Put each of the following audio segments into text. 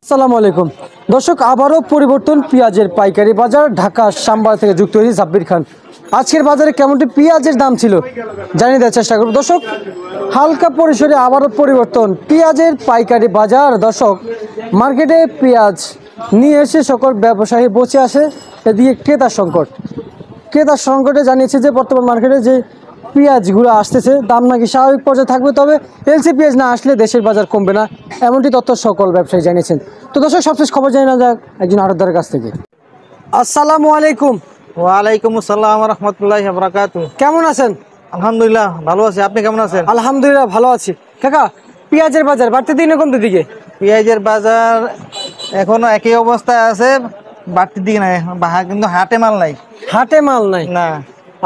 আসসালামু আলাইকুম দর্শক, আবারও পরিবর্তন পেঁয়াজের পাইকারি বাজার। ঢাকা সাম্বা থেকে যুক্ত হয়েছি সাব্বির খান। আজকের বাজারে কেমনটি পেঁয়াজের দাম ছিল জানিয়ে দেওয়ার চেষ্টা করব। দর্শক, হালকা পরিসরে আবারও পরিবর্তন পেঁয়াজের পাইকারি বাজার। দর্শক, মার্কেটে পেঁয়াজ নিয়ে এসে সকল ব্যবসায়ী বসে আসে, এদিকে ক্রেতার সংকটে জানিয়েছে যে বর্তমান মার্কেটে যে পেঁয়াজগুলো আসতেছে দাম নাকি স্বাভাবিক পর্যায়ে থাকবে, তবে এলসি পেঁয়াজ না আসলে দেশের বাজার কমবে না, এমনটি তথ্য সকল ব্যবসায়ী জানিয়েছেন। তো দর্শক, সবশেষ খবর জানিয়ে নেওয়া যাক একজন আড়তদারের কাছ থেকে। আসসালামু আলাইকুম। ওয়ালাইকুম আসসালাম রহমতুল্লাহি ওয়া বারাকাতুহু। কেমন আছেন? আলহামদুলিল্লাহ ভালো আছি, আপনি কেমন আছেন? আলহামদুলিল্লাহ ভালো আছি। কাকা, পেঁয়াজের বাজার বাড়তে দিনে কমতে দিকে? পেঁয়াজের বাজার এখনো একই অবস্থায় আছে, বাড়তির দিকে নাই, কিন্তু হাটে মাল নাই। হাটে মাল নাই? না।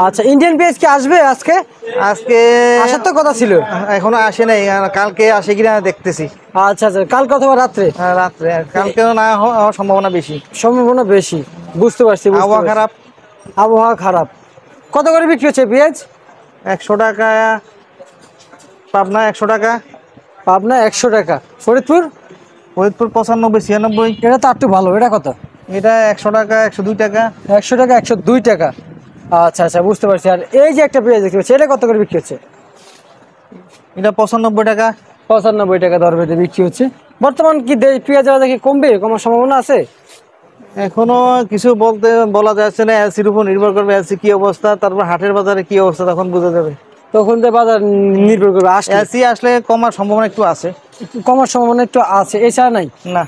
আচ্ছা, ইন্ডিয়ান পেঁয়াজ কি আসবে আজকে? আজকে আসার তো কথা ছিল, এখনো আসে নাই, আর কালকে আসে কিনা দেখতেছি। আচ্ছা আচ্ছা, কালকে অথবা রাত্রে? রাত্রে, কালকেও না হওয়ার সম্ভাবনা বেশি। সম্ভাবনা বেশি, বুঝতে পারছি। আবহাওয়া খারাপ। আবহাওয়া খারাপ। কত করে বিক্রি হচ্ছে পেঁয়াজ? 100 টাকা পাবনা, 100 টাকা পাবনা, 100 টাকা। ফরিদপুর? ফরিদপুর 95 96। এটা তো একটু ভালো। এটা কত? এটা 100 টাকা 102 টাকা। 100 টাকা 102 টাকা। আচ্ছা আচ্ছা, বুঝতে পারছি। আর এই যে একটা পেঁয়াজ দেখতে পাচ্ছি, এটা কত করে বিক্রি হচ্ছে? এটা 95 টাকা। 95 টাকা দর বেঁধে বিক্রি হচ্ছে। বর্তমান কি পেঁয়াজের বাজার কি কমবে, কমার সম্ভাবনা আছে? এখনো কিছু বলা যাচ্ছে না, এলসির উপর নির্ভর করবে, এলসি কি অবস্থা, তারপর হাটের বাজারে কি অবস্থা তখন বোঝা যাবে। তখন তো বাজার নির্ভর করবে। এলসি আসলে কমার সম্ভাবনা একটু আছে। কমার সম্ভাবনা একটু আছে, এছাড়া নাই? না।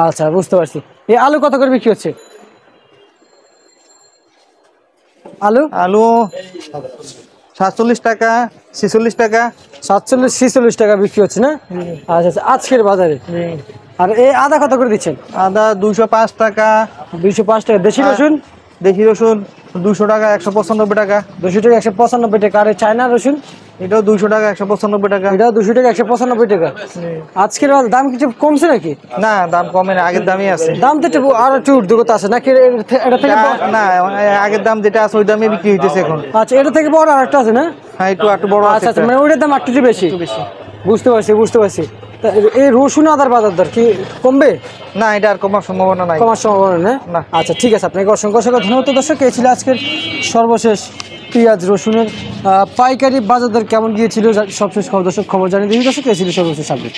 আচ্ছা, বুঝতে পারছি। এই আলু কত করে বিক্রি হচ্ছে? আলু আলু 47 টাকা 46 টাকা। 47 46 টাকা বিক্রি হচ্ছে না? আচ্ছা আচ্ছা, আজকের বাজারে। আর এই আদা কত করে দিচ্ছেন? আদা 205 টাকা। 205 টাকা। দেশি রসুন? দেশি রসুন 200 টাকা 195 টাকা। 200 টাকা 195 টাকা। আর চায়না রসুন? এটাও 200 টাকা 195 টাকা। এটাও 200 টাকা 195 টাকা। আজকের দাম কিছু কমছে নাকি? না, দাম কমে না, আগের দামই আছে। দাম তো একটু আরো একটু ঊর্ধ্বগত আছে নাকি? এটা থেকে না, আগের দাম যেটা আছে ওই দামে বিক্রি হইতেছে এখন। আচ্ছা, এটা থেকে বড় আর একটা আছে না? হ্যাঁ, একটু বড় আছে। আচ্ছা আচ্ছা, মানে ওইটার দাম একটু বেশি। বুঝতে পারছি। তা এই রসুন আদার বাজার দর কি কমবে? না, এটা আর কমার সম্ভাবনা নাই। কমার সম্ভাবনা নেই না। আচ্ছা, ঠিক আছে। আপনাকে অসংখ্য ধন্যবাদ। দর্শক, এই ছিল আজকের সর্বশেষ পেঁয়াজ রসুনের পাইকারি বাজার দর কেমন গিয়েছিল সবশেষ খবর। দর্শক, খবর জানিয়ে দিই। দর্শক, এই ছিল সর্বশেষ আপডেট।